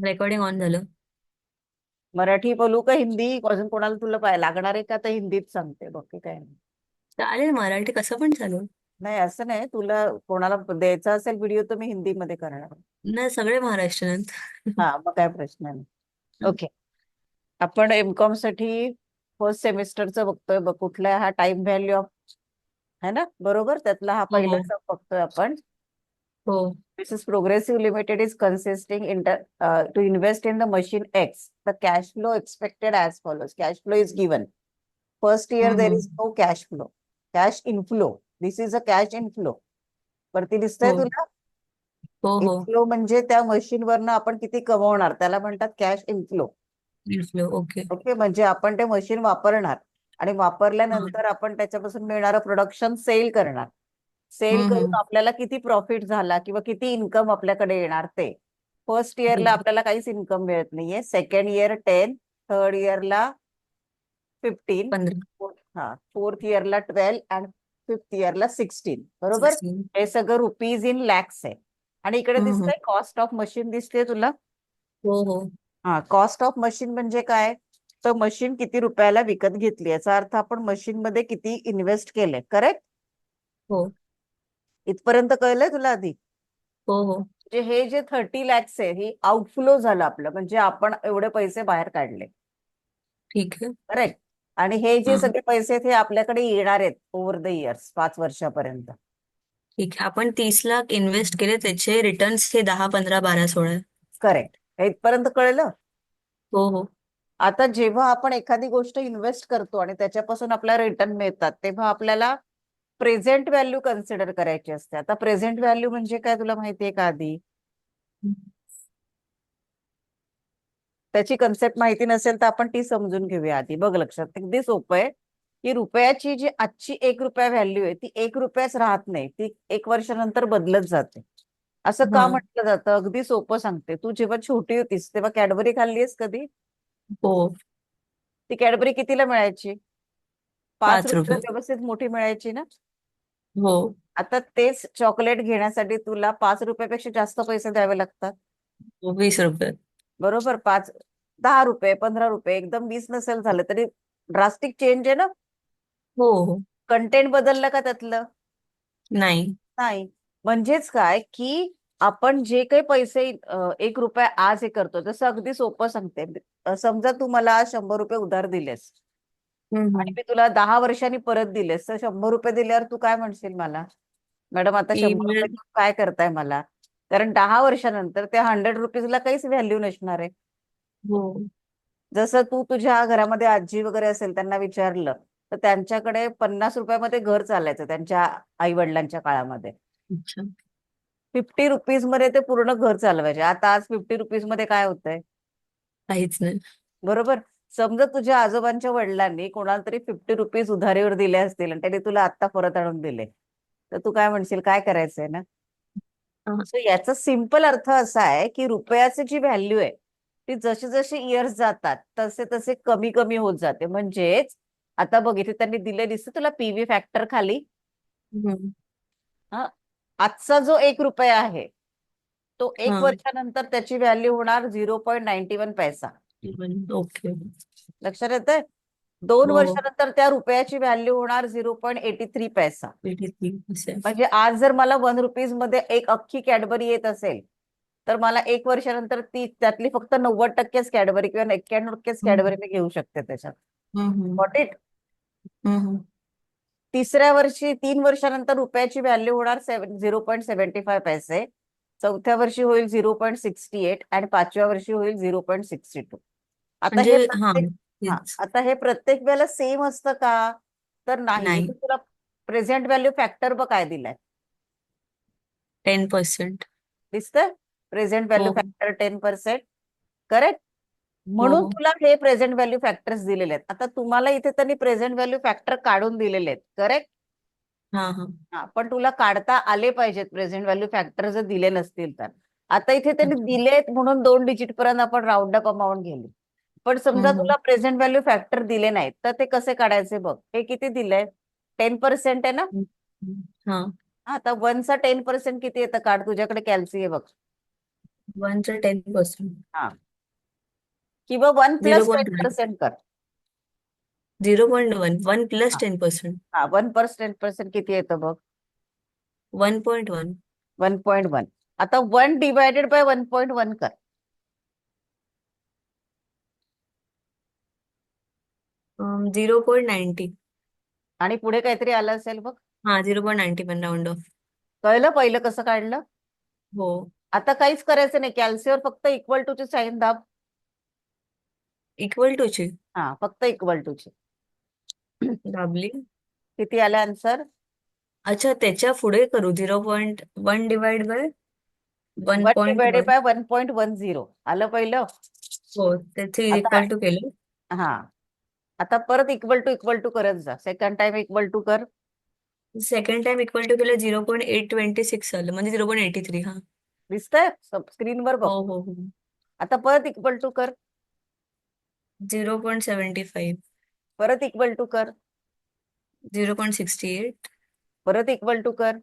Recording on झालं. मराठी बोलू का हिंदी? अजून कोणाला तुला लागणार आहे का? तर हिंदीत सांगते, बाकी काय नाही. चालेल, मराठी कसं पण चालेल. नाही असं नाही, तुला कोणाला द्यायचा असेल व्हिडिओ तर मी हिंदीमध्ये करणार. नाही, सगळे महाराष्ट्रीयन. हा, मग काय प्रश्न नाही. ओके. आपण एमकॉम साठी फर्स्ट सेमिस्टरचं बघतोय बघ, कुठला हा टाइम व्हॅल्यू ऑफ, है ना, बरोबर, त्यातला हा हो हो पहिलाच बघतोय आपण. हो This is progressive limited is consisting in to invest in the machine X. The cash flow expected as follows. Cash flow is given. First year there is हम्म. no cash flow. Cash inflow. This is a cash inflow. वरती दिसतंय हो तुला? हो हो. Inflow म्हणजे त्या machine वरनं आपण किती कमवणार त्याला म्हणतात cash inflow. Inflow. Okay. Okay, म्हणजे आपण ते मशीन वापरणार आणि हा. वापरल्यानंतर आपण त्याच्यापासून मिळणारं प्रोडक्शन सेल करणार. सेल करून हम्म. आपल्याला किती प्रॉफिट झाला किंवा किती इन्कम आपल्याकडे येणार ते. फर्स्ट इयरला हम्म. आपल्याला काहीच इन्कम मिळत नाहीये, सेकंड इयर 10, थर्ड इयरला 15, 15. हा, फोर्थ इयरला 12 आणि फिफ्थ इयरला 16. बरोबर. 16. हे सगळं रुपीज इन लॅक्स आहे. आणि इकडे हम्म. दिसतंय कॉस्ट ऑफ मशीन, दिसते तुला? हो हो हा, कॉस्ट ऑफ मशीन म्हणजे काय? तर मशीन किती रुपयाला विकत घेतली याचा अर्थ आपण मशीन मध्ये किती इन्व्हेस्ट केले. करेक्ट? हो इथपर्यंत कळलंय तुला आधी? हो हो. म्हणजे हे जे 30 लॅक्स आहे हे आउटफ्लो झालं आपलं, म्हणजे आपण एवढे पैसे बाहेर काढले. ठीक आहे. करेक्ट. आणि हे जे हा. सगळे पैसे आहेत हे आपल्याकडे येणार आहेत ओव्हर द इयर्स, 5 वर्षापर्यंत. ठीक आहे, आपण 30 लाख इन्व्हेस्ट केले, त्याचे रिटर्न्स हे 10, 15, 12, 16 आहे. करेक्ट. हे इथपर्यंत कळलं? हो हो. आता जेव्हा आपण एखादी गोष्ट इन्व्हेस्ट करतो आणि त्याच्यापासून आपल्याला रिटर्न मिळतात तेव्हा आपल्याला प्रेझेंट व्हॅल्यू कन्सिडर करायची असते. आता प्रेझेंट व्हॅल्यू म्हणजे काय तुला माहितीये का आधी? त्याची कन्सेप्ट माहिती नसेल तर आपण ती समजून घेऊया आधी. बघ, लक्षात, अगदी सोपं आहे की रुपयाची जी आजची 1 रुपया व्हॅल्यू आहे ती 1 रुपयाच राहत नाही, ती 1 वर्षानंतर बदलत जाते. असं हा. का म्हटलं जातं? अगदी सोपं सांगते. तू जेव्हा छोटी होतीस तेव्हा कॅडबरी खाल्लीस कधी? हो. ती कॅडबरी कितीला मिळायची? पाच 5 रुपये. रुपयाला व्यवस्थित मोठी मिळायची ना? हो. आता तेच चॉकलेट घेण्यासाठी तुला 5 रुपयापेक्षा जास्त पैसे द्यावे लागतात. 20 रुपये. बरोबर. 10 रुपये, 15 रुपये, एकदम 20 नसेल झालं तरी ड्रास्टिक चेंज आहे ना? हो हो. कंटेंट बदललं का त्यातलं? नाही. नाही. म्हणजेच काय की आपण जे काही पैसे 1 रुपया आज हे करतो, जसं अगदी सोपं सांगते. समजा तू मला आज 100 रुपये उधार दिलेस आणि हम्म. मी तुला 10 वर्षांनी परत दिलेस, तर 100 रुपये दिल्यावर तू काय म्हणशील मला? मॅडम, आता ती 100 रुपये मिळेल. तुम्ही काय करताय मला? कारण 10 वर्षानंतर त्या 100 रुपीजला काहीच व्हॅल्यू नसणार आहे. हो. जसं तू तुझ्या घरामध्ये आजी वगैरे असेल त्यांना विचारलं तर त्यांच्याकडे 50 रुपयामध्ये घर चालायचं त्यांच्या आई वडिलांच्या काळामध्ये. अच्छा. 50 रुपीज मध्ये ते पूर्ण घर चालवायचे. आता आज 50 रुपीज मध्ये काय होतंय? काहीच नाही. बरोबर. समजा तुझ्या आजोबांच्या वडिलांनी कोणाला तरी 50 रुपीज उधारीवर दिले असतील आणि त्यांनी तुला आत्ता परत आणून दिले, तर तू काय म्हणशील? काय करायचंय ना? हा. सो याचा सिंपल अर्थ असा आहे की रुपयाची जी व्हॅल्यू आहे ती जसे जसे इयर्स जातात तसे तसे कमी कमी होत जाते. म्हणजेच आता बघ, इथे त्यांनी दिले, दिसतं तुला पीव्ही फॅक्टर खाली? हम्म. हा, आजचा जो 1 रुपया आहे तो एक हा. वर्षानंतर त्याची व्हॅल्यू होणार 0.91 पैसा. ओके. लक्षात येतंय? दोन हो हो. वर्षानंतर त्या रुपयाची व्हॅल्यू होणार 0.83 पैसा. 83%. म्हणजे आज जर मला 1 रुपीज मध्ये एक अख्खी कॅडबरी येत असेल तर मला 1 वर्षानंतर ती त्यातली फक्त 90%च कॅडबरी किंवा 91%च कॅडबरी हम्म. मी घेऊ शकते त्याच्यात. हम्म. Got it? हम्म. तिसऱ्या वर्षी, 3 वर्षानंतर रुपयाची व्हॅल्यू होणार 0.75 पैसे. चौथ्या वर्षी होईल 0.68 आणि 5व्या वर्षी होईल 0.62. आता म्हणजे हे हा, प्रत्येक, हा, तेच. आता हे प्रत्येक वेळेला सेम असतं का? तर नाही. नाही. इथे तुला प्रेझेंट व्हॅल्यू फॅक्टर बघ काय दिलाय. 10%. दिसतंय? प्रेझेंट हो व्हॅल्यू हो फॅक्टर 10%. करेक्ट. हो म्हणून हो. तुला हे प्रेझेंट व्हॅल्यू फॅक्टर्स दिलेले आहेत. आता तुम्हाला इथे त्यांनी प्रेझेंट व्हॅल्यू फॅक्टर काढून दिलेले आहेत. करेक्ट. हा हा. हा, पण तुला काढता आले पाहिजेत प्रेझेंट व्हॅल्यू फॅक्टर जर दिले नसतील तर. आता इथे त्यांनी अच्छा. दिलेत म्हणून 2 डिजिट पर्यंत आपण राऊंड अप अमाऊंट गेली. पण समजा हम्म. तुला प्रेझेंट व्हॅल्यू फॅक्टर दिले नाहीत तर ते कसे काढायचे बघ. हे किती दिलंय? 10% आहे ना? हा. हा, आता 1चा 10% किती येतं? काढ, तुझ्याकडे कॅल्सी आहे बघ. वनचं 10%. हा, किंवा one zero plus ten point one percent कर. 0.1 वन प्लस हा 10%. हा, 1% किती येतं बघ? 1.1. 1.1. आता 1 डिवायडेड बाय 1.1 कर. 0.90. आणि पुढे काहीतरी आलं असेल बघ. हा, 0.91 राऊंड ऑफ. कळलं पहिलं कसं काढलं? हो. आता काहीच करायचं नाही, कॅल्सीवर फक्त इक्वल टू ची साईन दाब. इक्वल टू ची हा, फक्त इक्वल टू ची. दाबली. किती आलं आन्सर? अच्छा, त्याच्या पुढे करू 0.1 divide by one one point divided one by 1.10 आलं पहिलं. हो, त्याचे आता इक्वल टू केलं. हा, आता परत इक्वल टू करत जा, सेकंड टाइम इक्वल टू कर. सेकंड टाइम इक्वल टू केलं 0.826 आलं, म्हणजे 0.83. हा. दिसतंय स्क्रीनवर बघ. हो हो हो. आता परत इक्वल टू कर. 0.75. परत इक्वल टू कर. 0.68. परत इक्वल टू कर.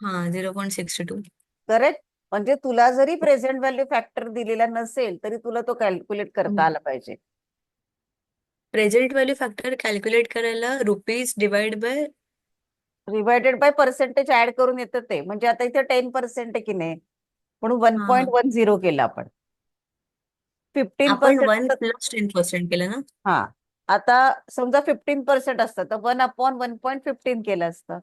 हा, 0.62. करेक्ट. म्हणजे तुला जरी प्रेझेंट व्हॅल्यू फॅक्टर दिलेला नसेल तरी तुला तो कॅल्क्युलेट करता आला पाहिजे. प्रेझेंट व्हॅल्यू फॅक्टर कॅल्क्युलेट करायला rupees divide by. Divided by percentage add करून येतं ते, म्हणजे आता इथे 10% आहे की नाही, म्हणून वन हा पॉईंट हा. वन झिरो केलं आपण. फिफ्टीन आपण पर्सेंट वन असतात. प्लस 10% केलं ना. हा, आता समजा 15% असतं तर 1/1.15 केलं असतं.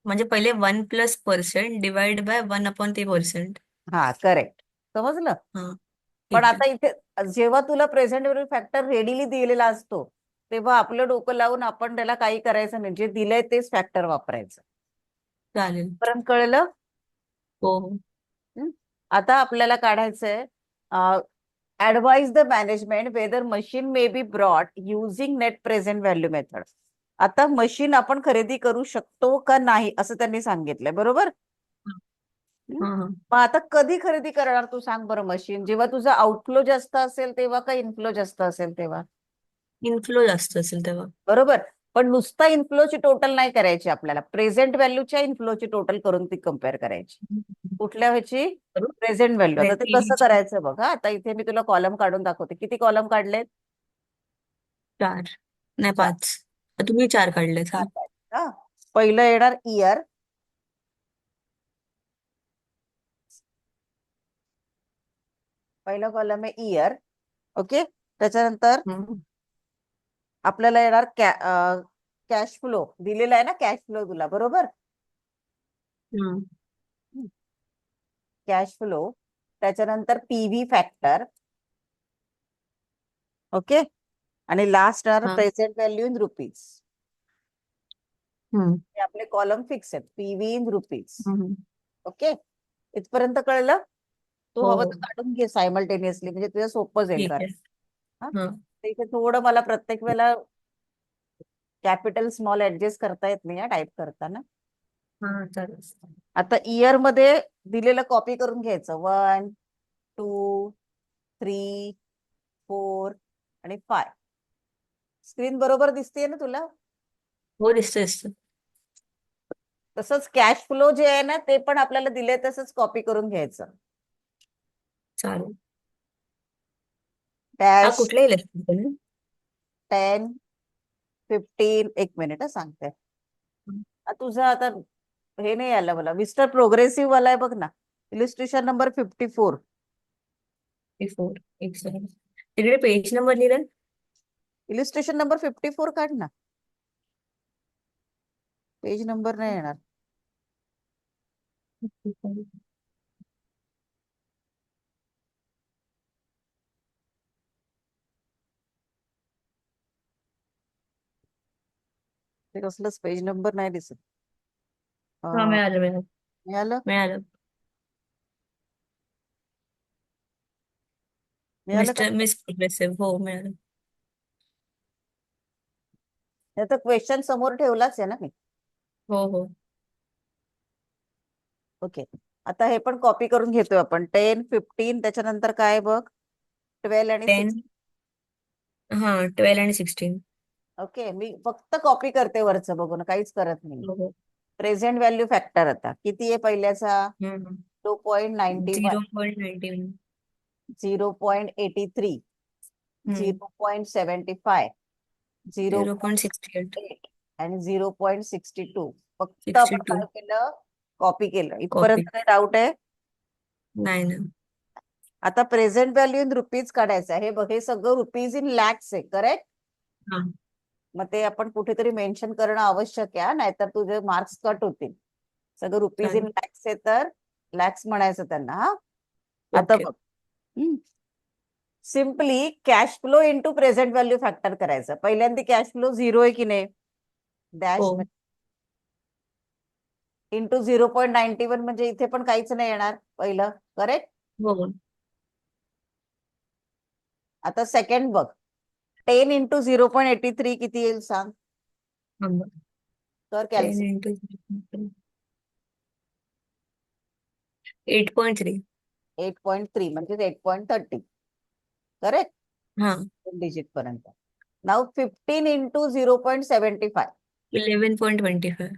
म्हणजे पहिले 1+% डिवाइड बाय 1/ते%. हा, करेक्ट. समजलं. हा. पण ठीक आहे. आता इथे जेव्हा तुला प्रेझेंट व्हॅल्यू फॅक्टर रेडीली दिलेला असतो तेव्हा आपलं डोकं लावून आपण त्याला काही करायचं नाही, जे दिलंय तेच फॅक्टर वापरायचं. चालेल. पर्यंत कळलं? हो हो. हं? आता आपल्याला काढायचंय advise the management whether machine may be bought using net present value method. आता मशीन आपण खरेदी करू शकतो का नाही असं त्यांनी सांगितलंय, बरोबर? हं? हा हा. मग आता कधी खरेदी करणार तू सांग बरं मशीन? जेव्हा तुझा आउटफ्लो जास्त असेल तेव्हा का इनफ्लो जास्त असेल तेव्हा? इन्फ्लो जास्त असेल तेव्हा. बरोबर. पण नुसता इन्फ्लोची टोटल नाही करायची, आपल्याला प्रेझेंट व्हॅल्यूच्या इन्फ्लोची टोटल करून ती कम्पेअर करायची. कुठल्या ह्याची? करू. Present value. आता ते कसं तिन्हीची. करायचं बघ. हा, आता इथे मी तुला कॉलम काढून दाखवते. किती कॉलम काढलेत? 4. नाही, चार. 5. तुम्ही 4 काढले. हा, 4. हा. पहिलं येणार इयर. पहिला कॉलम आहे इयर. ओके. त्याच्यानंतर हम्म. आपल्याला येणार कॅश फ्लो. दिलेला आहे ना कॅश फ्लो तुला, बरोबर? हम्म. Cash flow. त्याच्यानंतर पीव्ही फॅक्टर. ओके. आणि लास्ट येणार हा. Present value in rupees. हम्म. हे आपले कॉलम फिक्स आहेत, पीव्ही इन रुपीज. हम्म. ओके. इथपर्यंत कळलं? तू हो हवं हो. तर काढून घे सायमल्टेनियसली, म्हणजे तुझं सोपं जाईल ठीक आहे. करायला. हा, हा. तर इथे थोडं मला प्रत्येक वेळेला कॅपिटल स्मॉल ऍडजस्ट करता येत नाही टाईप करताना. हा, चालेल. आता इयर मध्ये दिलेलं कॉपी करून घ्यायचं. 1 2 3 4 आणि 5. स्क्रीन बरोबर दिसतेय ना तुला? हो, दिसतं दिसतं. तसंच कॅश फ्लो जे आहे ना ते पण आपल्याला दिले तसंच कॉपी करून घ्यायचं. चालेल. हा, डॅश कुठलाही लेसन. 10 15. एक मिनिट सांगते. तुझं आता हे नाही आलं मला. मिस्टर प्रोग्रेसिव्ह वाला आहे बघ ना, इलिस्ट्रेशन नंबर 54. 54. एक सेकंड. तिकडे पेज नंबर लिहिलाय. इलिस्ट्रेशन नंबर 54 काढ ना. पेज नंबर नाही येणार. ते कसलंच पेज नंबर नाही दिसत. हा, अं, मिळालं मिळालं. मिळालं. मिळालं. मिळालं का? Miss progressive. हो, मिळालं. तर क्वेश्चन समोर ठेवलाच आहे ना मी. हो हो. ओके. आता हे पण कॉपी करून घेतोय आपण. 10 15. त्याच्यानंतर काय बघ? 12 आणि 10. 6. हा, 12 आणि 16. ओके. मी फक्त कॉपी करते वरचं बघून, काहीच करत नाही. हो हो. प्रेझेंट व्हॅल्यू फॅक्टर आता किती आहे पहिल्याचा? हम्म. 0.91, 0.91. 0.83, 0.75, 0.68. 0.8 आणि 0.62. फक्त आपण 62. काय केलं? कॉपी केलं. इथपर्यंत कॉपी. काही डाऊट आहे? नाही ना. आता प्रेझेंट व्हॅल्यू इन रुपीज काढायचं आहे. हे बघ, हे सगळं रुपीज इन लॅक्स आहे, करेक्ट? हा. मग ते आपण कुठेतरी मेन्शन करणं आवश्यक आहे, नाहीतर तुझे मार्क्स कट होतील. सगळं रुपीज इन चालेल. लॅक्स आहे तर लॅक्स म्हणायचं त्यांना. हा, आता ओके. बघ, simply cash flow into present value factor करायचं. पहिल्यांदा कॅश फ्लो 0 आहे की नाही, डॅश हो. इंटू 0.91 म्हणजे इथे पण काहीच नाही येणार पहिलं, करेक्ट? हो. आता सेकंड बघ, 10 इंटू 0.83 किती येईल सांग? थांबा. कर 10 कॅल्सी. into 8.3. 8.3 म्हणजे 8.30, करेक्ट? हा. डिजिट पर्यंत. नाव 15 इंटू 0.75, 11.25.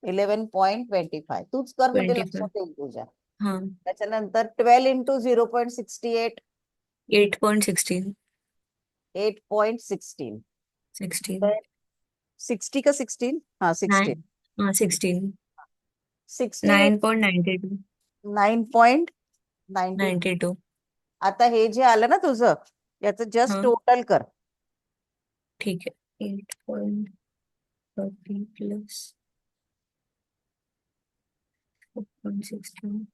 11.25. तूच कर म्हणजे 25. लक्षात येईल तुझ्या. हा. त्याच्यानंतर 12 इंटू 0.68, 8.16. 8.16. 16. तर 60 का 16? हा, 16. 9. हा, 16. 16 9.92. 9.92. 92. आता हे जे आलं ना तुझं, याचं जस्ट हा. टोटल कर. ठीक आहे. 8.30 प्लस 4.16.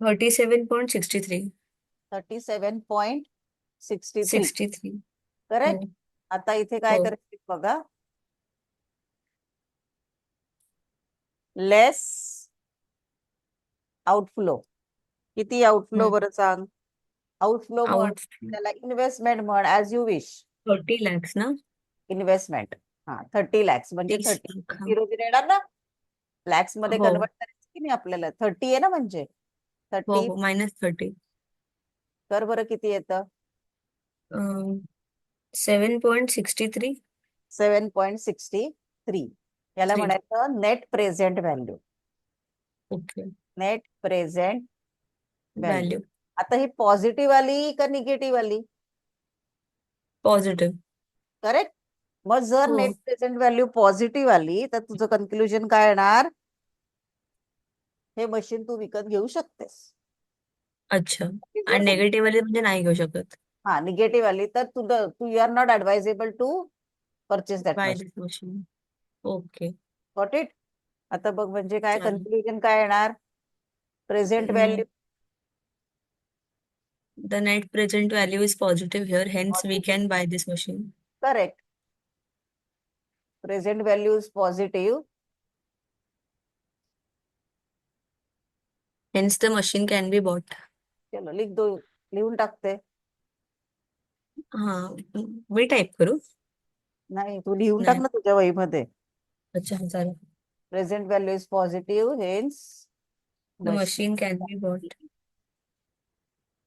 37.63. 37.63, 63. हो. करेक्ट? आता इथे काय हो. करायचं बघा, लेस आउटफ्लो. किती आउटफ्लो बरं सांग? आउटफ्लो म्हण, आउट त्याला इन्व्हेस्टमेंट म्हण, ऍज यू विश. 30 lakhs ना. इन्व्हेस्टमेंट, हा, 30 लॅक्स म्हणजे 30 30 लाख. हा. झिरो झिरो येणार ना, लॅक्स मध्ये हो. कन्वर्ट करायचं की नाही आपल्याला. 30 आहे ना, म्हणजे हो. 30. हो. -30. कर बरं किती येतं? 7.63. 7.63. याला 3. म्हणायचं net present value. Okay. Net present value. Value. आता ही पॉझिटिव्ह आली का निगेटिव्ह आली? पॉझिटिव्ह. करेक्ट? मग जर हो. नेट प्रेझेंट व्हॅल्यू पॉझिटिव्ह आली तर तुझं कन्क्लुजन काय येणार? हे मशीन तू विकत घेऊ शकतेस. अच्छा. जर आणि नेगेटिव्ह वाले म्हणजे नाही घेऊ शकत. हा, निगेटिव्ह आली तर तू you are not advisable to purchase that by machine. This machine. Okay. Got it? आता बघ, म्हणजे काय चालेल. कन्क्लुजन काय येणार? Present value The net present value is positive here, hence we can buy this machine. Correct. Present value is positive. Hence the machine can be bought. चलो लिख दो, लिहून टाकते. हा. मी टाईप करू? नाही, तू लिहून टाक नाही. ना तुझ्या वहीमध्ये. अच्छा, चालेल. Present value is positive, hence The machine can be bought.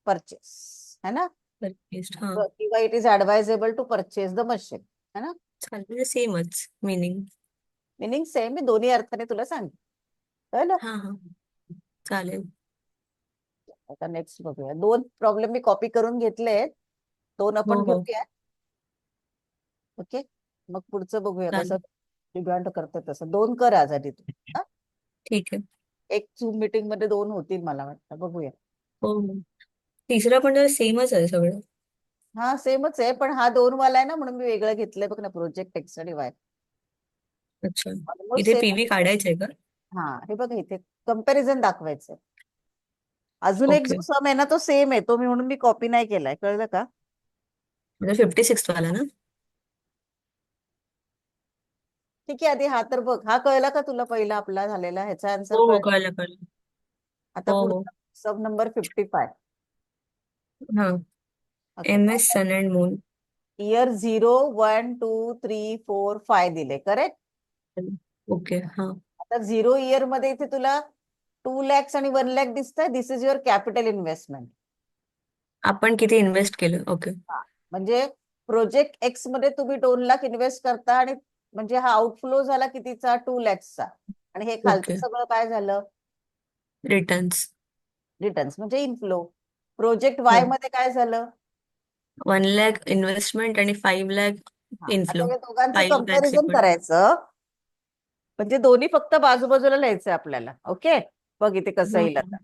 Purchase, है ना? Purchased. हा. किंवा it is advisable to purchase the machine, है ना? चालेल, सेमच मीनिंग. Meaning same. मी दोन्ही अर्थाने तुला सांगितलं, कळलं? हा. हा. चालेल. आता नेक्स्ट बघूया. 2 प्रॉब्लेम मी कॉपी करून घेतले, 2 हो. आपण हो. घेऊया. ओके, मग पुढचं बघूया कसं चालेल. रिव्हाइंड करतं. तसं 2 कर आज आधी तू. हा? ठीक आहे. एक झूम मीटिंग मध्ये 2 होतील मला वाटतं, बघूया. हो. हो. तिसरं पण जरा सेमच आहे सगळं. हा, सेमच आहे, पण हा 2 वाला आहे ना, म्हणून मी वेगळं घेतलंय बघ ना, प्रोजेक्ट एक्स आणि वाय. अच्छा. ऑलमोस्ट इथे सेम. पीव्ही काढायचंय का? हा, हे बघ, इथे कम्पॅरिझन दाखवायचंय. अजून एक ओके. जो सम आहे ना, तो सेम आहे, तो म्हणून मी कॉपी नाही केलाय, कळलं का? म्हणजे 56 वाला ना? ठीक आहे, आधी हा तर बघ. हा कळला का तुला? पहिला आपला झालेला ह्याचा आन्सर हो. हो. कळला. कळलं. कळलं. आता हो. हो. पुढचा सब नंबर 55. हा. Okay, MS sun and moon. Year 0, 1, 2, 3, 4, 5 दिले, करेक्ट? ओके. हा. आता 0 इयर मध्ये इथे तुला 2 लॅक्स आणि 1 लॅक दिसतंय. दिस इज युअर कॅपिटल इन्व्हेस्टमेंट. आपण किती इन्व्हेस्ट केलं? ओके. म्हणजे प्रोजेक्ट एक्स मध्ये तुम्ही 2 लाख इन्व्हेस्ट करता आणि म्हणजे हा आउटफ्लो झाला कितीचा, 2 lakhsचा. आणि हे खालचं ओके. सगळं काय झालं, रिटर्न्स. रिटर्न्स म्हणजे इनफ्लो. प्रोजेक्ट वाय हो. मध्ये काय झालं, 1 लाख इन्व्हेस्टमेंट आणि 5 लाख हा आता इनफ्लो. या दोघांचं 5 लाख कंपॅरिझन सेकंड. करायचं. म्हणजे दोन्ही फक्त बाजूबाजूला लिहायचंय आपल्याला. ओके, बघ इथे कसं हम्म. येईल आता.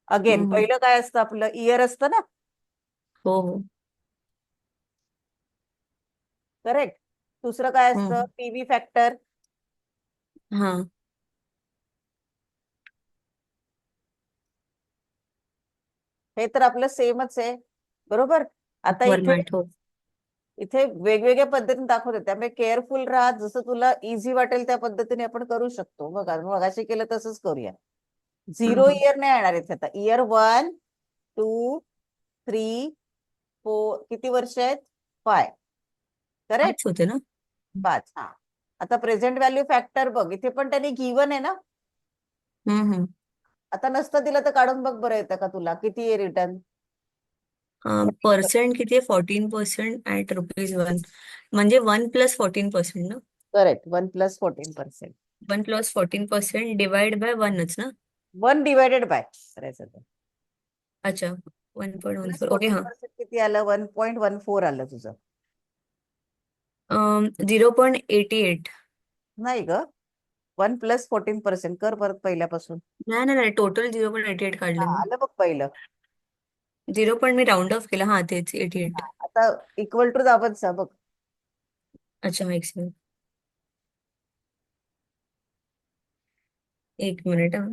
अगेन हम्म. पहिलं काय असतं आपलं, इयर असतं ना. हो हो. करेक्ट. दुसरं काय असतं, हम्म. PV factor. हा. हे तर आपलं सेमच आहे, बरोबर. आता इथे फॉर्मॅट. हो. इथे वेगवेगळ्या पद्धतीने दाखवते, त्यामुळे केअरफुल राहा. जसं तुला इझी वाटेल त्या पद्धतीने आपण करू शकतो. बघा मगाशी केलं तसंच करूया. हा 0 हा. इयर नाही येणार इथे. आता इयर 1, 2, 3, 4 किती वर्ष आहेत, 5. करेक्ट. 5 होते ना. 5. हा. आता प्रेझेंट व्हॅल्यू फॅक्टर बघ, इथे पण त्यांनी गिवन आहे ना. हम्म. आता नसतं दिलं तर काढून बघ बरं, येतं का तुला, किती आहे रिटर्न. पर्सेंट किती आहे? 14% ऍट ₹1. म्हणजे 1 + 14% ना. करेक्ट, 1 + 14%. 1 + 14% डिवाइड बाय 1च ना. 1 डिवायडेड बाय करायचं तर. अच्छा. One point one plus four okay fourteen हां. पर्सेंट किती आलं, 1.14 आलं तुझं. 0.88. नाही ग, 1 + 14% कर परत पहिल्यापासून. नाही नाही नाही, टोटल 0.88 हा काढले मी. आलं बघ पहिलं. 0 मी राऊंड ऑफ केला, हा तेच 88. हा, आता इक्वल टू दाबत जा बघ. अच्छा, एक सेकंड. एक मिनिट हा.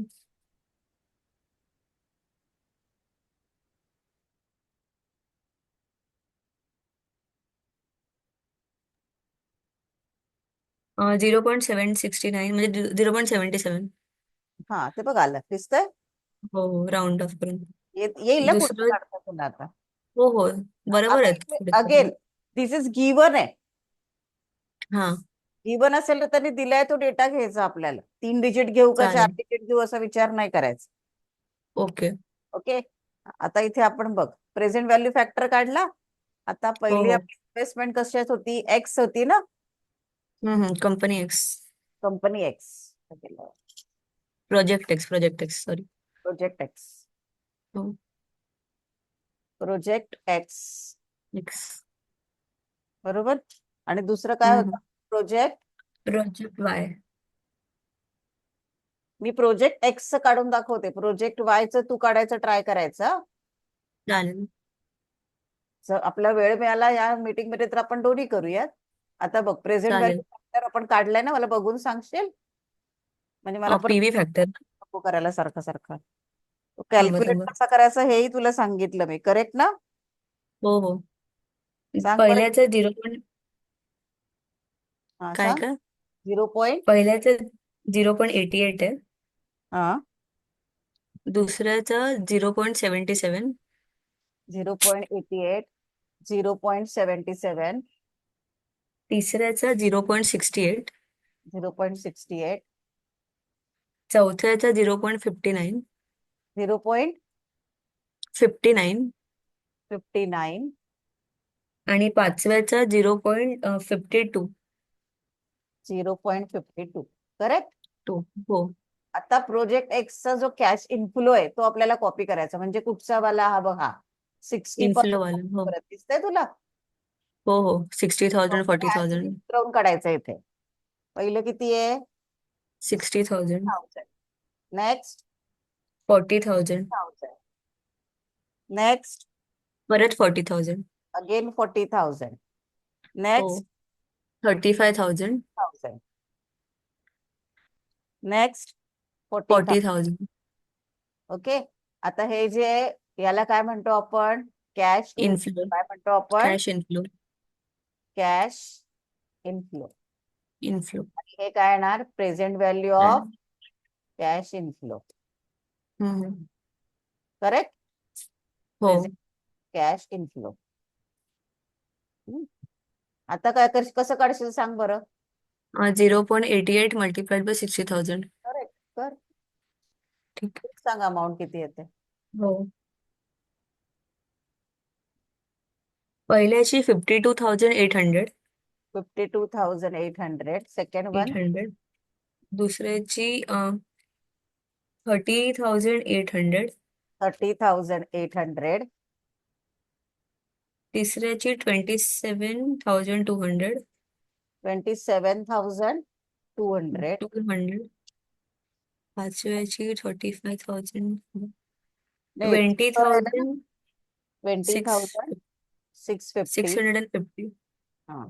0.769 म्हणजे 0.77. हा ते बघ आलं, दिसतंय. हो हो, राऊंड ऑफ करून. येईल ना पुढचं दुसरं. काढता तुला आता. हो हो. बरोबर आता आहेत इथे पुढे अगेन सगळे. दिस इज गिवन आहे. हा. गिवन असेल तर त्यांनी दिलाय तो डेटा घ्यायचा आपल्याला. 3 डिजिट घेऊ का चार चालेल. डिजिट घेऊ असा विचार नाही करायचा. ओके. ओके. आता इथे आपण बघ, प्रेझेंट व्हॅल्यू फॅक्टर काढला. आता हो पहिली हो. आपली इन्व्हेस्टमेंट कशात होती, एक्स होती ना. Company X. Company X. Project X sorry. Project X. हो. Project X. एक्स. बरोबर. आणि दुसरं काय होतं, प्रोजेक्ट. Project Y. मी प्रोजेक्ट एक्स काढून दाखवते, प्रोजेक्ट वायचं तू काढायचं ट्राय करायचं. चालेल. जर आपला वेळ मिळाला या मीटिंग मध्ये तर आपण दोन्ही करूयात. आता बघ, प्रेझेंट चालेल. व्हॅल्यू फॅक्टर आपण काढलाय ना, मला बघून सांगशील. म्हणजे मला परत पीव्ही फॅक्टर. नको करायला सारखं सारखं. थांबा कॅल्क्युलेट थांबा. कसा करायचा हेही तुला सांगितलं मी, करेक्ट ना. हो हो. सांग बरं. पहिल्याचं 0. हा काय सांग. काय? 0. पहिल्याचं 0.88 आहे. हा. दुसऱ्याचं 0.77. 0.88. 0.77. तिसऱ्याचं 0.68. 0.68. चौथ्याचं 0.59. 0.59. 59. आणि पाचव्याचा 0.52. 0.52. करेक्ट. हो. आता प्रोजेक्ट एक्सचा जो कॅश इन्फ्लो आहे तो आपल्याला कॉपी करायचा. म्हणजे कुठचा वाला, हा बघा, 60% इन्फ्लो वाला. हो परत दिसतंय तुला. हो हो. 60,000, आता 40,000. उतरवून काढायचं इथे. पहिलं किती आहे, 60,000. 60,000. नेक्स्ट 40,000. 60,000. नेक्स्ट परत 40,000. अगेन 40,000. हो. नेक्स्ट 35,000. 1000. नेक्स्ट 40,000. 40,000. ओके. आता हे जे आहे, याला काय म्हणतो आपण, कॅश इनफ्लो. इन्फ्लो. काय म्हणतो आपण, cash inflow. Cash inflow. Inflow. हे काय येणार, present value of cash inflow. हम्म. करेक्ट. हो. Present cash inflow. आता काय कसं काढशील सांग बरं. 0.88 मल्टिप्लाइड बाय 60,000. करेक्ट कर. ठीक. सांग अमाऊंट किती येते. हो. पहिल्याची 52,800. 52,800. Second one 800. दुसऱ्याची 30,800. 30,800. तिसऱ्याची 27,200. 27,200. 200. पाचव्याची 35,000. नाही आहे ना, 20,000. 6 20,650. 650. हा.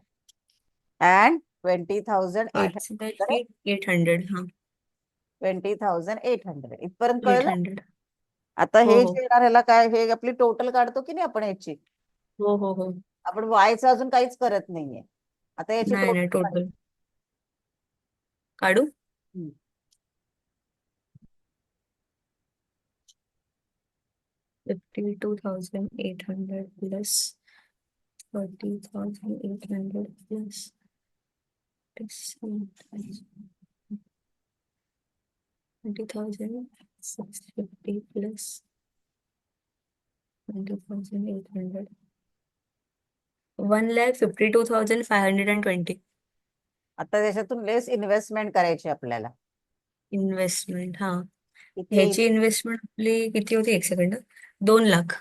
अँड 20,800. पाचव्याची 800. हा. 20,800 इथपर्यंत कळलं. 800. आता हो हे हो जे येणार ह्याला काय, हे आपली टोटल काढतो की नाही आपण याची. हो हो हो. आपण वायचं अजून काहीच करत नाहीये. आता याची नाही नाही, टोटल टोटल काढू. 52,800 प्लस 30,800 प्लस 20,650 प्लस 20,800. 1,52,520. आता त्याच्यातून लेस इन्व्हेस्टमेंट करायची आपल्याला. इन्व्हेस्टमेंट. हा. किती येईल? ह्याची इन्व्हेस्टमेंट आपली किती होती? एक सेकंड. 2 लाख.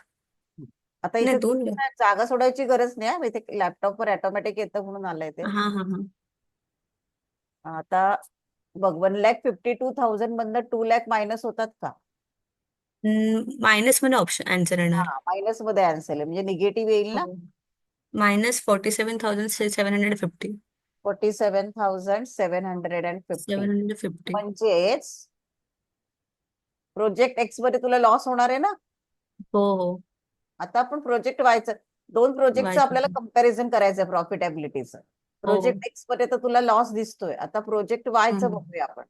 आता नाही, इथे 2 लाख. जागा सोडायची गरज नाही हा. इथे लॅपटॉपवर ऑटोमॅटिक येतं म्हणून आलंय ते. हा हा हा. आता बघ, 1,52,000 मधनं 2 लाख मायनस होतात का? मायनस मध्ये ऑप्शन आन्सर हा, येणार. मायनस मध्ये आन्सर आहे म्हणजे निगेटिव्ह येईल ना. हो. -47,750. 47,750. 750. म्हणजेच प्रोजेक्ट एक्स मध्ये तुला लॉस होणार आहे ना. हो हो. आता आपण प्रोजेक्ट व्हायचं, दोन प्रोजेक्टचं आपल्याला वायसाठी. कंपॅरिझन करायचं प्रॉफिटेबिलिटीचं. हो हो. प्रोजेक्ट एक्स मध्ये तर तुला लॉस दिसतोय. आता प्रोजेक्ट वायचं हम्म, बघूया आपण.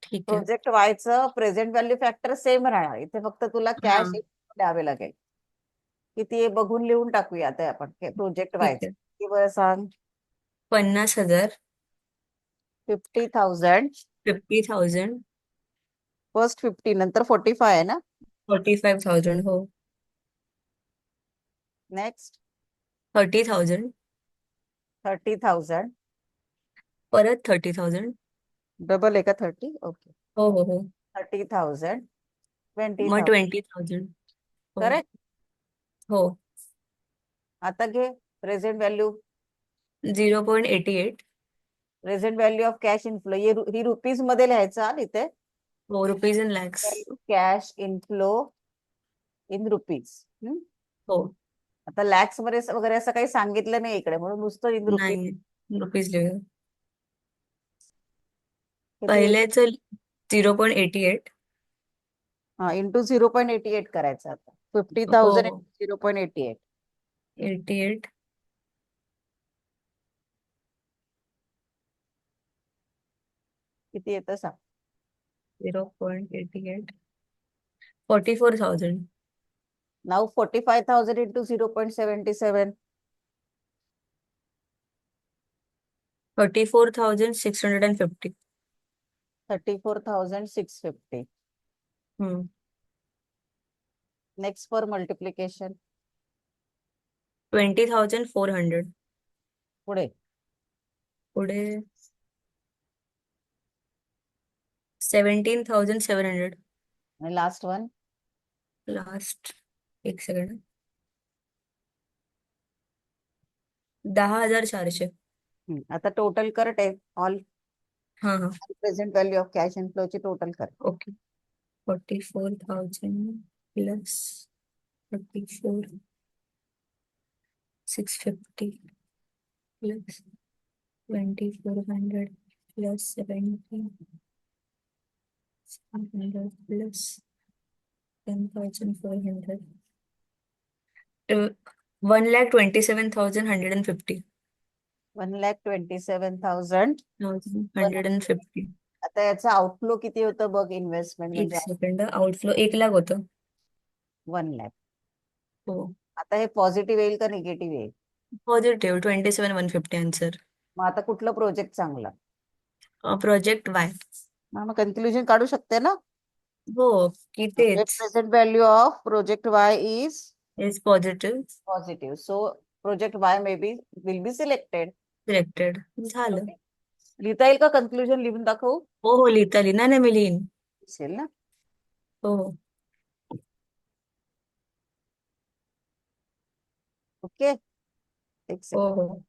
ठीक आहे. प्रोजेक्ट वायचं प्रेझेंट व्हॅल्यू फॅक्टर सेम राहणार. इथे फक्त तुला हा, कॅश द्यावे लागेल. किती हे बघून लिहून टाकूया आता आपण प्रोजेक्ट ठीक वायचं. आहे. किती बरं सांग. 50,000. 50,000. 50,000. फर्स्ट 50 नंतर 45 आहे ना. 45,000. हो. नेक्स्ट 30,000. 30,000. परत 30,000. डबल आहे का 30? ओके. हो हो हो. 30,000. मग 20,000. 20,000. हो करेक्ट. हो. आता घे present value. 0.88. Present value of cash inflow ही रुपीज मध्ये लिहायचं हा इथे. हो, rupees in lakhs. Cash inflow in rupees. हो. आता लॅक्स मध्ये वगैरे असं काही सांगितलं नाही इकडे म्हणून नुसतं इन रुपीज. नाही, रुपीज लिहूया. किती येईल? पहिल्याचं 0.88. हा, इंटू 0.88 करायचं आता. हो 50,000 हो. 0.88. 88. किती येतं सांग. 0.88. 44,000. नाव 45,000 इंटू 0.77. 34,650. 34,650. हम्म. Next for multiplication. 20,400. पुढे पुढे 17,700. आणि लास्ट वन. लास्ट. एक सेकंड. 10,400. आता टोटल कर ऑल हाँ हाँ. Present value of cash inflow ची टोटल कर. Okay. 44,000 plus 34,650 plus 2,400 plus 17,500 plus 10,400. 1,27,150. 1,27,150. 1,150. आता याचा आउटफ्लो किती होतं बघ इन्व्हेस्टमेंट एक म्हणजे सेकंड. आउटफ्लो 1 लाख होतं. 1 लाख. हो. आता हे पॉझिटिव्ह येईल का निगेटिव्ह येईल? पॉझिटिव्ह. 27,150 आन्सर. मग आता कुठलं प्रोजेक्ट चांगला? Project Y. मग कन्क्लुजन काढू शकते ना. हो, की तेच. Present value of project Y is is positive. Positive. So project Y may be will be selected. Selected झालं. ओके. लिहिता येईल का? कन्क्लुजन लिहून दाखवू? हो हो, लिहिता लिहिता नाही नाही, मी लिहीन. असेल ना? हो हो. ओके. एक हो सेकंड. हो.